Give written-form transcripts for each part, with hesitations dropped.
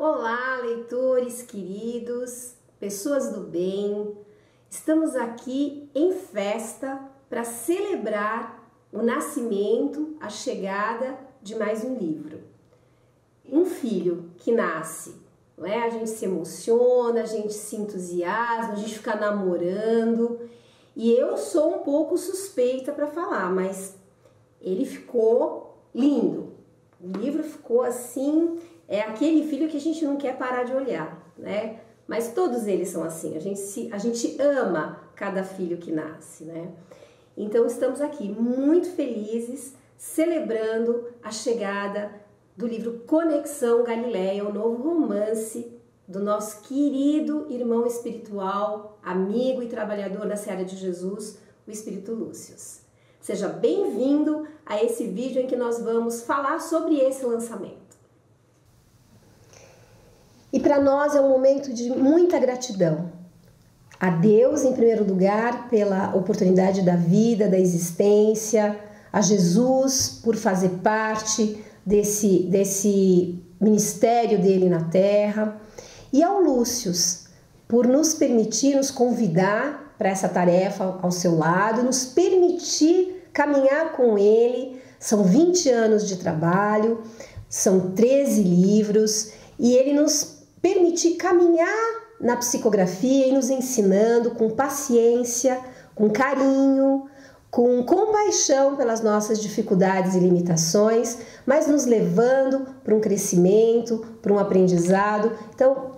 Olá, leitores queridos, pessoas do bem. Estamos aqui em festa para celebrar o nascimento, a chegada de mais um livro. Um filho que nasce, não é? A gente se emociona, a gente se entusiasma, a gente fica namorando. E eu sou um pouco suspeita para falar, mas ele ficou lindo. O livro ficou assim, é aquele filho que a gente não quer parar de olhar, né? Mas todos eles são assim, a gente ama cada filho que nasce, né? Então estamos aqui muito felizes, celebrando a chegada do livro Conexão Galileia, o novo romance do nosso querido irmão espiritual, amigo e trabalhador da Seara de Jesus, o Espírito Lúcio. Seja bem-vindo a esse vídeo em que nós vamos falar sobre esse lançamento. E para nós é um momento de muita gratidão. A Deus, em primeiro lugar, pela oportunidade da vida, da existência, a Jesus por fazer parte desse ministério dele na Terra, e ao Lúcio por nos permitir, nos convidar para essa tarefa ao seu lado, nos permitir caminhar com ele. São 20 anos de trabalho, são 13 livros, e ele nos permitir caminhar na psicografia e nos ensinando com paciência, com carinho, com compaixão pelas nossas dificuldades e limitações, mas nos levando para um crescimento, para um aprendizado. Então,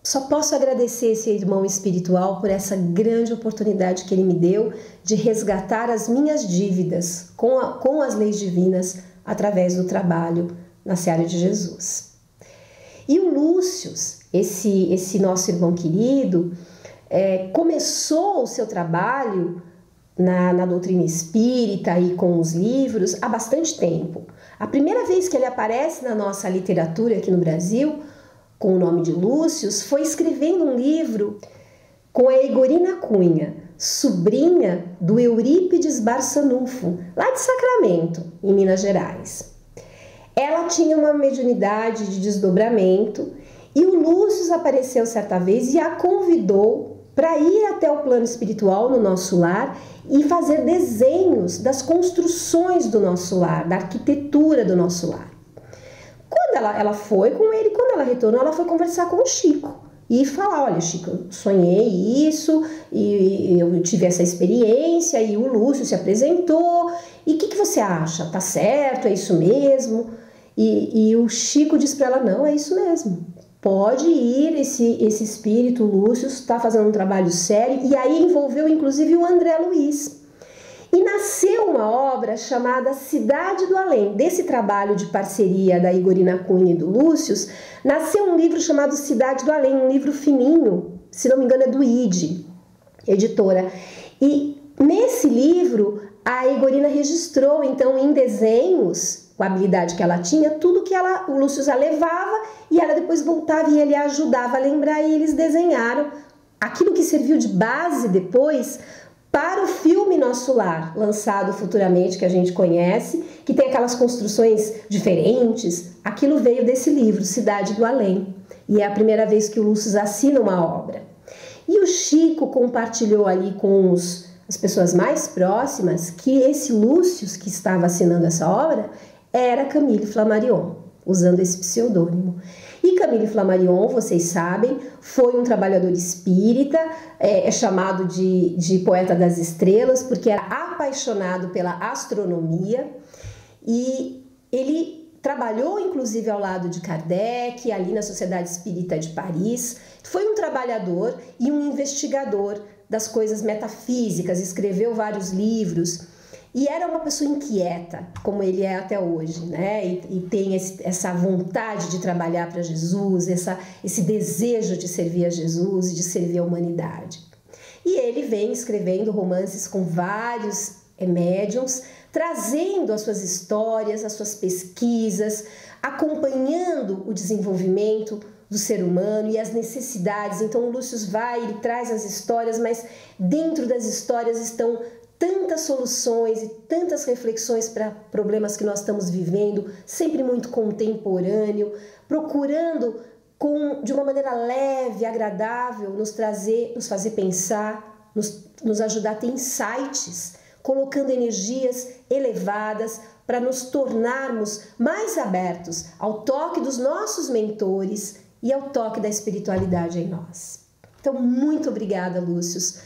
só posso agradecer esse irmão espiritual por essa grande oportunidade que ele me deu de resgatar as minhas dívidas com as leis divinas através do trabalho na Seara de Jesus. E o Lúcio, esse nosso irmão querido, começou o seu trabalho na doutrina espírita e com os livros há bastante tempo. A primeira vez que ele aparece na nossa literatura aqui no Brasil, com o nome de Lúcio, foi escrevendo um livro com a Igorina Cunha, sobrinha do Eurípides Barçanufo, lá de Sacramento, em Minas Gerais. Ela tinha uma mediunidade de desdobramento e o Lúcio apareceu certa vez e a convidou para ir até o plano espiritual no nosso lar e fazer desenhos das construções do nosso lar, da arquitetura do nosso lar. Quando ela foi com ele, quando ela retornou, ela foi conversar com o Chico e falar: olha, Chico, eu sonhei isso e eu tive essa experiência, e o Lúcio se apresentou, e o que você acha? Tá certo? É isso mesmo? E o Chico disse para ela: não, é isso mesmo. Pode ir, esse espírito Lúcio está fazendo um trabalho sério. E aí envolveu inclusive o André Luiz. E nasceu uma obra chamada Cidade do Além. Desse trabalho de parceria da Igorina Cunha e do Lúcio, nasceu um livro chamado Cidade do Além, um livro fininho, se não me engano é do ID, editora. E nesse livro a Igorina registrou então em desenhos, com a habilidade que ela tinha, tudo que o Lúcio a levava, e ela depois voltava e ele a ajudava a lembrar, e eles desenharam aquilo que serviu de base depois para o filme Nosso Lar, lançado futuramente, que a gente conhece, que tem aquelas construções diferentes. Aquilo veio desse livro, Cidade do Além, e é a primeira vez que o Lúcio assina uma obra. E o Chico compartilhou ali com as pessoas mais próximas que esse Lúcio que estava assinando essa obra era Camille Flammarion, usando esse pseudônimo. E Camille Flammarion, vocês sabem, foi um trabalhador espírita, é chamado de poeta das estrelas, porque era apaixonado pela astronomia, e ele trabalhou inclusive ao lado de Kardec, ali na Sociedade Espírita de Paris. Foi um trabalhador e um investigador das coisas metafísicas, escreveu vários livros. E era uma pessoa inquieta, como ele é até hoje, né? E tem essa vontade de trabalhar para Jesus, esse desejo de servir a Jesus e de servir a humanidade. E ele vem escrevendo romances com vários médiuns, trazendo as suas histórias, as suas pesquisas, acompanhando o desenvolvimento do ser humano e as necessidades. Então o Lúcio vai, ele traz as histórias, mas dentro das histórias estão tantas soluções e tantas reflexões para problemas que nós estamos vivendo, sempre muito contemporâneo, procurando de uma maneira leve, agradável, nos fazer pensar, nos ajudar a ter insights, colocando energias elevadas para nos tornarmos mais abertos ao toque dos nossos mentores e ao toque da espiritualidade em nós. Então, muito obrigada, Lúcius,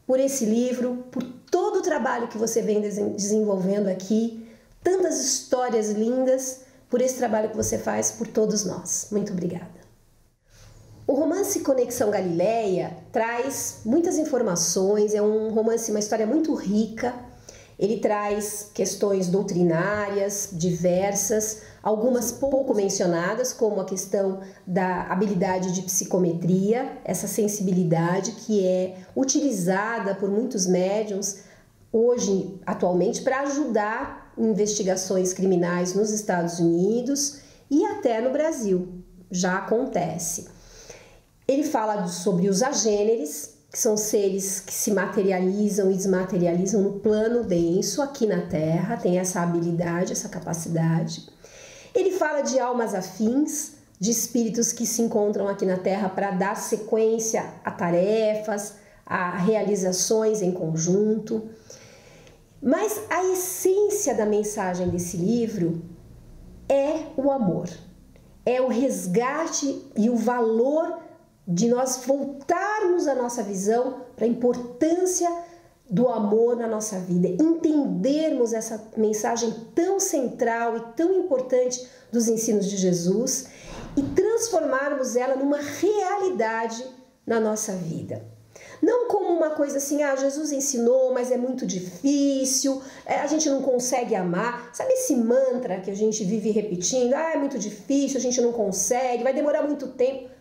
por esse livro, por todo o trabalho que você vem desenvolvendo aqui, tantas histórias lindas, por esse trabalho que você faz por todos nós. Muito obrigada. O romance Conexão Galileia traz muitas informações, é um romance, uma história muito rica. Ele traz questões doutrinárias diversas, algumas pouco mencionadas, como a questão da habilidade de psicometria, essa sensibilidade que é utilizada por muitos médiuns hoje, atualmente, para ajudar em investigações criminais nos Estados Unidos e até no Brasil. Já acontece. Ele fala sobre os agêneres, que são seres que se materializam e desmaterializam no plano denso aqui na Terra, tem essa habilidade, essa capacidade. Ele fala de almas afins, de espíritos que se encontram aqui na Terra para dar sequência a tarefas, a realizações em conjunto. Mas a essência da mensagem desse livro é o amor, é o resgate e o valor de nós voltarmos a nossa visão para a importância do amor na nossa vida, entendermos essa mensagem tão central e tão importante dos ensinos de Jesus e transformarmos ela numa realidade na nossa vida. Não como uma coisa assim, Jesus ensinou, mas é muito difícil, a gente não consegue amar. Sabe esse mantra que a gente vive repetindo? É muito difícil, a gente não consegue, vai demorar muito tempo.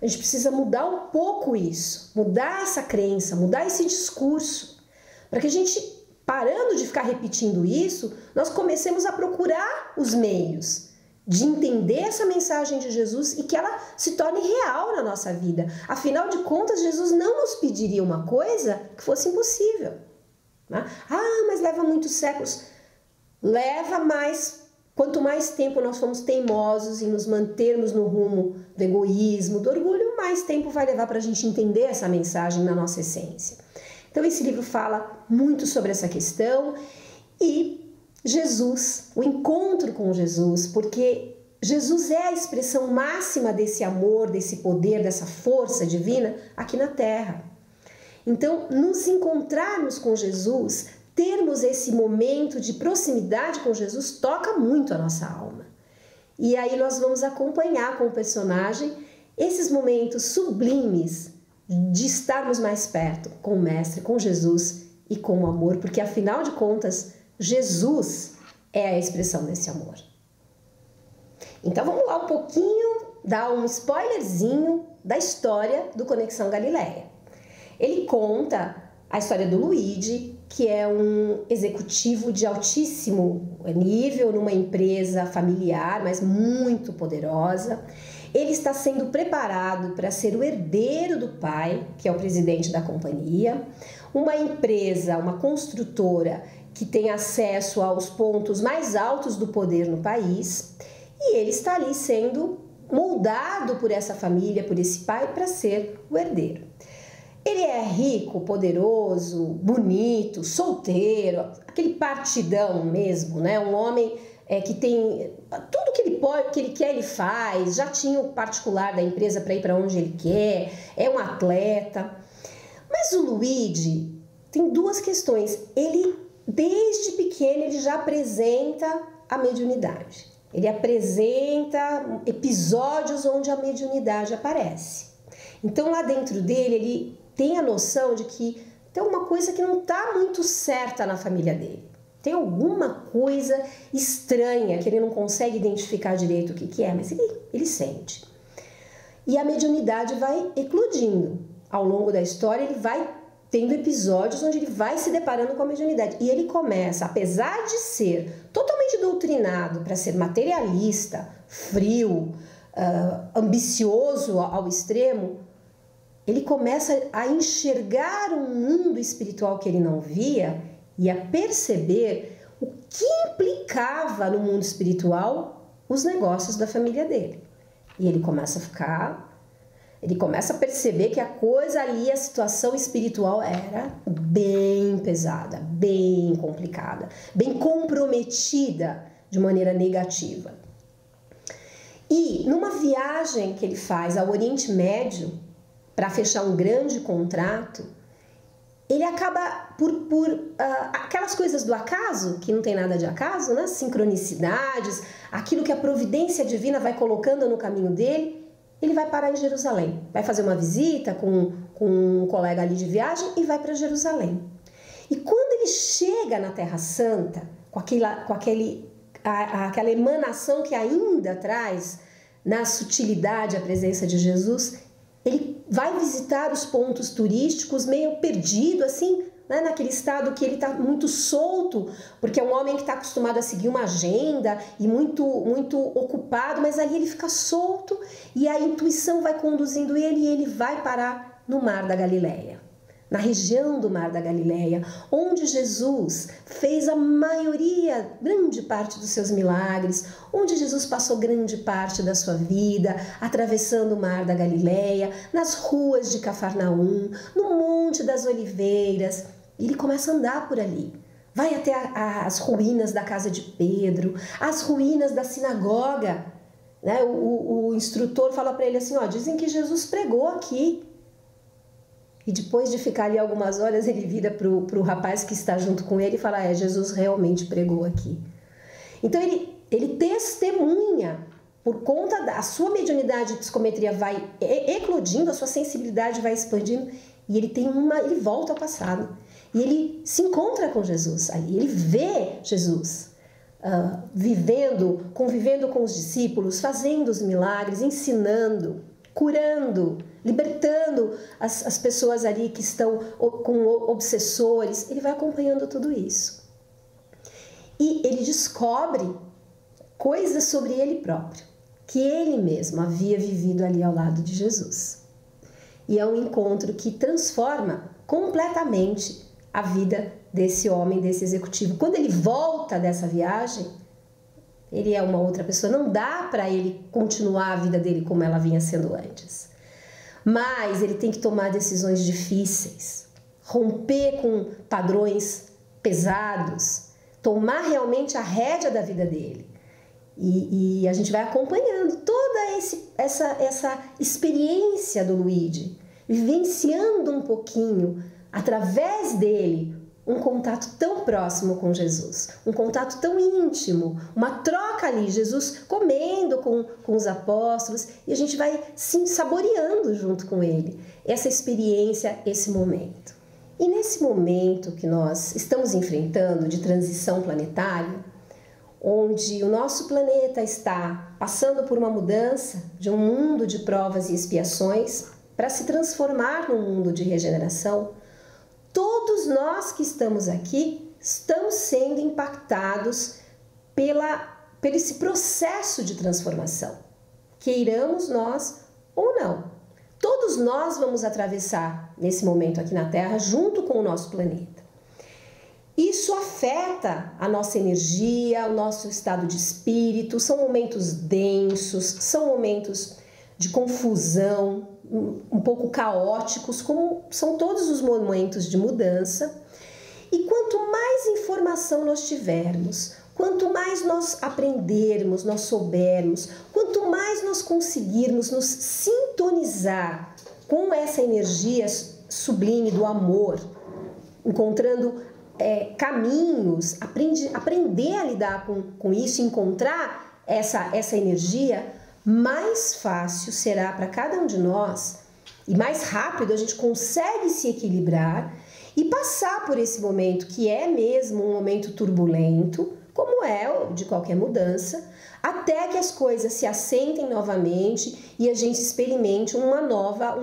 A gente precisa mudar um pouco isso, mudar essa crença, mudar esse discurso, para que a gente, parando de ficar repetindo isso, nós comecemos a procurar os meios de entender essa mensagem de Jesus e que ela se torne real na nossa vida. Afinal de contas, Jesus não nos pediria uma coisa que fosse impossível, né? Mas leva muitos séculos. Leva mais. Quanto mais tempo nós formos teimosos em nos mantermos no rumo do egoísmo, do orgulho, mais tempo vai levar para a gente entender essa mensagem na nossa essência. Então esse livro fala muito sobre essa questão e Jesus, o encontro com Jesus, porque Jesus é a expressão máxima desse amor, desse poder, dessa força divina aqui na Terra. Então, nos encontrarmos com Jesus, termos esse momento de proximidade com Jesus toca muito a nossa alma. E aí nós vamos acompanhar com o personagem esses momentos sublimes de estarmos mais perto com o Mestre, com Jesus e com o amor, porque afinal de contas, Jesus é a expressão desse amor. Então vamos lá um pouquinho, dar um spoilerzinho da história do Conexão Galileia. Ele conta a história do Luigi, que é um executivo de altíssimo nível numa empresa familiar, mas muito poderosa. Ele está sendo preparado para ser o herdeiro do pai, que é o presidente da companhia, uma empresa, uma construtora que tem acesso aos pontos mais altos do poder no país, e ele está ali sendo moldado por essa família, por esse pai, para ser o herdeiro. Ele é rico, poderoso, bonito, solteiro, aquele partidão mesmo, né? Um homem que tem tudo que ele pode, que ele quer, ele faz. Já tinha o particular da empresa para ir para onde ele quer. É um atleta. Mas o Luigi tem duas questões. Ele, desde pequeno, ele já apresenta a mediunidade. Ele apresenta episódios onde a mediunidade aparece. Então, lá dentro dele, ele tem a noção de que tem uma coisa que não está muito certa na família dele. Tem alguma coisa estranha que ele não consegue identificar direito o que é, mas ele sente. E a mediunidade vai eclodindo. Ao longo da história, ele vai tendo episódios onde ele vai se deparando com a mediunidade. E ele começa, apesar de ser totalmente doutrinado para ser materialista, frio, ambicioso ao extremo, ele começa a enxergar um mundo espiritual que ele não via e a perceber o que implicava no mundo espiritual os negócios da família dele. E ele começa a perceber que a coisa ali, a situação espiritual era bem pesada, bem complicada, bem comprometida de maneira negativa. E numa viagem que ele faz ao Oriente Médio para fechar um grande contrato, ele acaba por aquelas coisas do acaso, que não tem nada de acaso, né? Sincronicidades, aquilo que a providência divina vai colocando no caminho dele, ele vai parar em Jerusalém, vai fazer uma visita com um colega ali de viagem e vai para Jerusalém. E quando ele chega na Terra Santa, com aquela emanação que ainda traz na sutilidade a presença de Jesus, ele vai visitar os pontos turísticos meio perdido, assim, né, naquele estado que ele está muito solto, porque é um homem que está acostumado a seguir uma agenda e muito ocupado, mas ali ele fica solto e a intuição vai conduzindo ele e ele vai parar no Mar da Galileia. Na região do Mar da Galileia, onde Jesus fez a maioria, grande parte dos seus milagres, onde Jesus passou grande parte da sua vida, atravessando o Mar da Galileia, nas ruas de Cafarnaum, no Monte das Oliveiras. Ele começa a andar por ali, vai até as ruínas da casa de Pedro, as ruínas da sinagoga, né? O instrutor fala para ele assim, ó, dizem que Jesus pregou aqui. E depois de ficar ali algumas horas, ele vira para o rapaz que está junto com ele e fala, Jesus realmente pregou aqui. Então ele testemunha, por conta da sua mediunidade e psicometria vai eclodindo, a sua sensibilidade vai expandindo, e ele volta ao passado. E ele se encontra com Jesus ali, ele vê Jesus convivendo com os discípulos, fazendo os milagres, ensinando, curando, libertando as pessoas ali que estão com obsessores. Ele vai acompanhando tudo isso. E ele descobre coisas sobre ele próprio, que ele mesmo havia vivido ali ao lado de Jesus. E é um encontro que transforma completamente a vida desse homem, desse executivo. Quando ele volta dessa viagem, ele é uma outra pessoa. Não dá para ele continuar a vida dele como ela vinha sendo antes. Mas ele tem que tomar decisões difíceis, romper com padrões pesados, tomar realmente a rédea da vida dele. E a gente vai acompanhando toda essa experiência do Luigi, vivenciando um pouquinho, através dele, um contato tão próximo com Jesus, um contato tão íntimo, uma troca ali, Jesus comendo com os apóstolos, e a gente vai sim saboreando junto com ele essa experiência, esse momento. E nesse momento que nós estamos enfrentando de transição planetária, onde o nosso planeta está passando por uma mudança de um mundo de provas e expiações para se transformar num mundo de regeneração, todos nós que estamos aqui estamos sendo impactados por esse processo de transformação, queiramos nós ou não. Todos nós vamos atravessar nesse momento aqui na Terra junto com o nosso planeta. Isso afeta a nossa energia, o nosso estado de espírito, são momentos densos, são momentos de confusão, um pouco caóticos, como são todos os momentos de mudança. E quanto mais informação nós tivermos, quanto mais nós aprendermos, nós soubermos, quanto mais nós conseguirmos nos sintonizar com essa energia sublime do amor, encontrando caminhos, aprender a lidar com isso, encontrar essa energia, mais fácil será para cada um de nós e mais rápido a gente consegue se equilibrar e passar por esse momento que é mesmo um momento turbulento, como é de qualquer mudança, até que as coisas se assentem novamente e a gente experimente um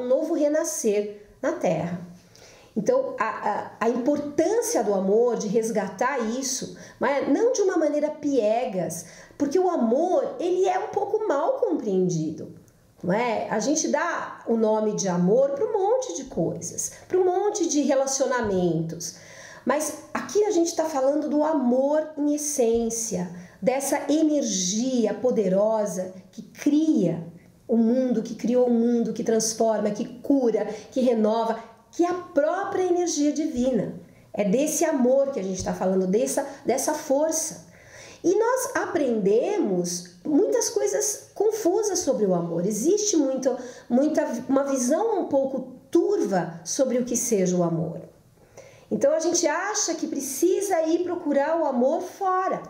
novo renascer na Terra. Então, a importância do amor, de resgatar isso, mas não de uma maneira piegas, porque o amor, ele é um pouco mal compreendido, não é? A gente dá o nome de amor para um monte de coisas, para um monte de relacionamentos, mas aqui a gente está falando do amor em essência, dessa energia poderosa que cria o mundo, que criou o mundo, que transforma, que cura, que renova, que é a própria energia divina. É desse amor que a gente está falando, dessa força. E nós aprendemos muitas coisas confusas sobre o amor. Existe uma visão um pouco turva sobre o que seja o amor. Então a gente acha que precisa ir procurar o amor fora,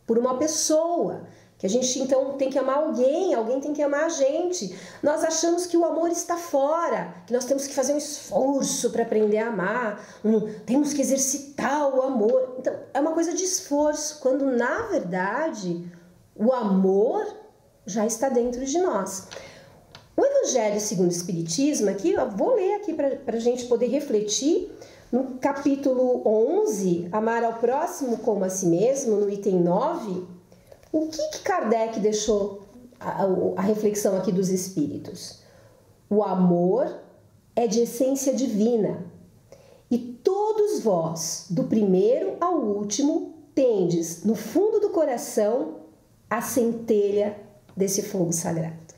por uma pessoa, que a gente então tem que amar alguém tem que amar a gente. Nós achamos que o amor está fora, que nós temos que fazer um esforço para aprender a amar, temos que exercitar o amor. Então é uma coisa de esforço, quando na verdade o amor já está dentro de nós. O Evangelho segundo o Espiritismo, aqui eu vou ler aqui para a gente poder refletir, no capítulo 11, Amar ao Próximo como a Si Mesmo, no item 9, o que Kardec deixou a reflexão aqui dos espíritos? O amor é de essência divina, e todos vós, do primeiro ao último, tendes no fundo do coração a centelha desse fogo sagrado.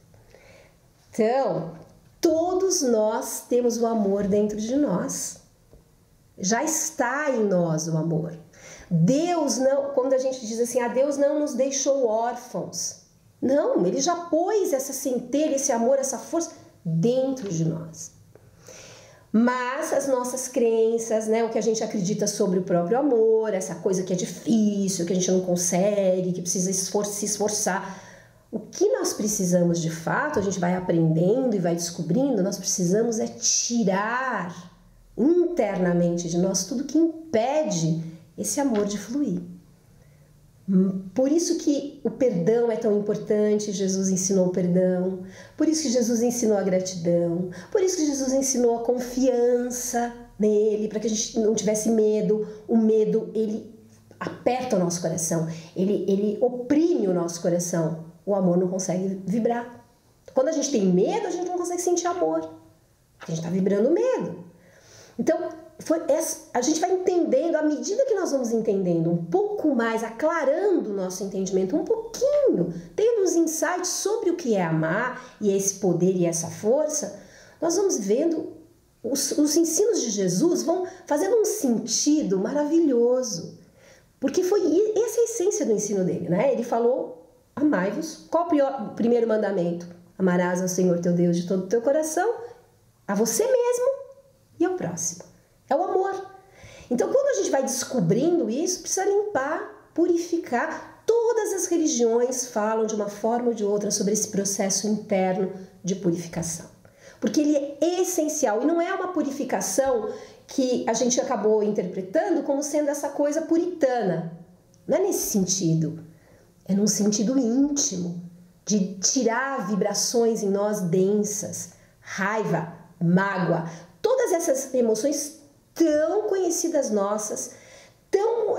Então, todos nós temos o amor dentro de nós. Já está em nós o amor. Deus não, quando a gente diz assim, Deus não nos deixou órfãos. Não, Ele já pôs essa centelha, esse amor, essa força dentro de nós. Mas as nossas crenças, né, o que a gente acredita sobre o próprio amor, essa coisa que é difícil, que a gente não consegue, que precisa se esforçar. O que nós precisamos de fato, a gente vai aprendendo e vai descobrindo, nós precisamos é tirar internamente de nós tudo que impede esse amor de fluir. Por isso que o perdão é tão importante, Jesus ensinou o perdão, por isso que Jesus ensinou a gratidão, por isso que Jesus ensinou a confiança nele, para que a gente não tivesse medo. O medo, ele aperta o nosso coração, ele oprime o nosso coração. O amor não consegue vibrar. Quando a gente tem medo, a gente não consegue sentir amor, porque a gente está vibrando medo. Então, a gente vai entendendo, à medida que nós vamos entendendo um pouco mais, aclarando o nosso entendimento um pouquinho, tendo os insights sobre o que é amar e esse poder e essa força, nós vamos vendo os ensinos de Jesus vão fazendo um sentido maravilhoso, porque foi essa a essência do ensino dele, né? Ele falou, amai-vos. Qual o primeiro mandamento? Amarás ao Senhor teu Deus de todo o teu coração, a você mesmo e ao próximo. É o amor. Então, quando a gente vai descobrindo isso, precisa limpar, purificar. Todas as religiões falam de uma forma ou de outra sobre esse processo interno de purificação. Porque ele é essencial e não é uma purificação que a gente acabou interpretando como sendo essa coisa puritana. Não é nesse sentido. É num sentido íntimo, de tirar vibrações em nós densas, raiva, mágoa, todas essas emoções tão conhecidas nossas, tão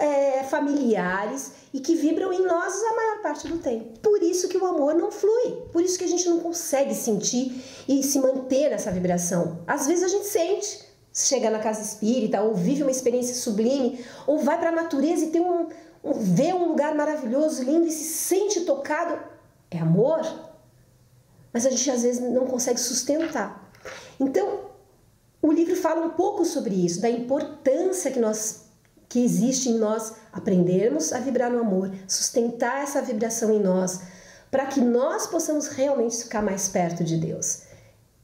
familiares e que vibram em nós a maior parte do tempo. Por isso que o amor não flui, por isso que a gente não consegue sentir e se manter nessa vibração. Às vezes a gente sente, chega na casa espírita ou vive uma experiência sublime, ou vai para a natureza e vê um lugar maravilhoso, lindo e se sente tocado. É amor, mas a gente às vezes não consegue sustentar. Então, o livro fala um pouco sobre isso, da importância que existe em nós aprendermos a vibrar no amor, sustentar essa vibração em nós, para que nós possamos realmente ficar mais perto de Deus.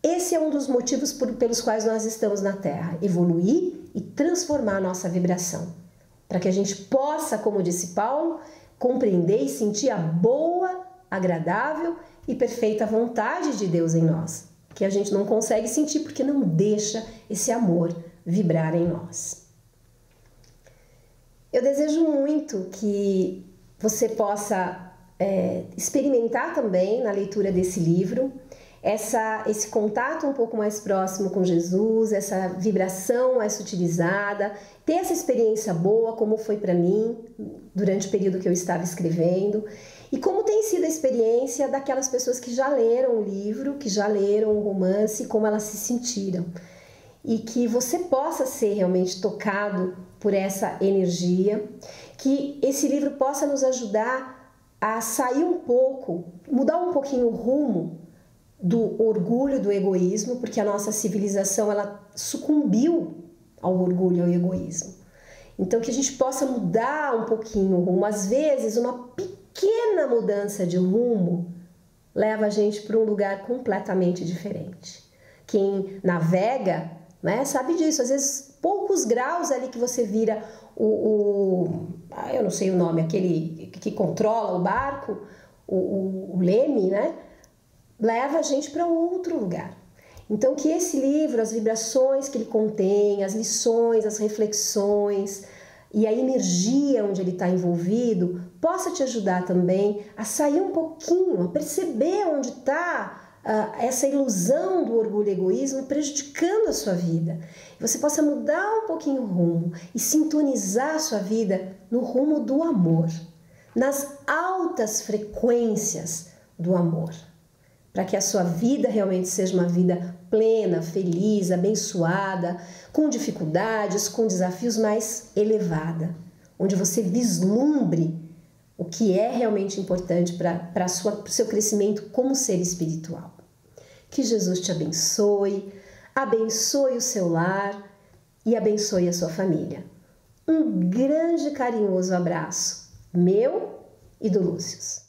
Esse é um dos motivos pelos quais nós estamos na Terra, evoluir e transformar a nossa vibração, para que a gente possa, como disse Paulo, compreender e sentir a boa, agradável e perfeita vontade de Deus em nós, que a gente não consegue sentir porque não deixa esse amor vibrar em nós. Eu desejo muito que você possa experimentar também na leitura desse livro esse contato um pouco mais próximo com Jesus, essa vibração mais sutilizada, ter essa experiência boa como foi para mim durante o período que eu estava escrevendo e como tem sido a experiência daquelas pessoas que já leram o livro, que já leram o romance, como elas se sentiram. E que você possa ser realmente tocado por essa energia, que esse livro possa nos ajudar a sair um pouco, mudar um pouquinho o rumo do orgulho, do egoísmo, porque a nossa civilização ela sucumbiu ao orgulho e ao egoísmo. Então que a gente possa mudar um pouquinho o rumo. Às vezes uma pequena mudança de rumo leva a gente para um lugar completamente diferente. Quem navega, né, sabe disso. Às vezes poucos graus ali que você vira eu não sei o nome, aquele que controla o barco, o leme, né, leva a gente para outro lugar. Então que esse livro, as vibrações que ele contém, as lições, as reflexões e a energia onde ele está envolvido, possa te ajudar também a sair um pouquinho, a perceber onde está essa ilusão do orgulho e egoísmo prejudicando a sua vida. Você possa mudar um pouquinho o rumo e sintonizar a sua vida no rumo do amor, nas altas frequências do amor, para que a sua vida realmente seja uma vida plena, feliz, abençoada, com dificuldades, com desafios, mais elevada, onde você vislumbre o que é realmente importante para o seu crescimento como ser espiritual. Que Jesus te abençoe, abençoe o seu lar e abençoe a sua família. Um grande e carinhoso abraço, meu e do Lúcio.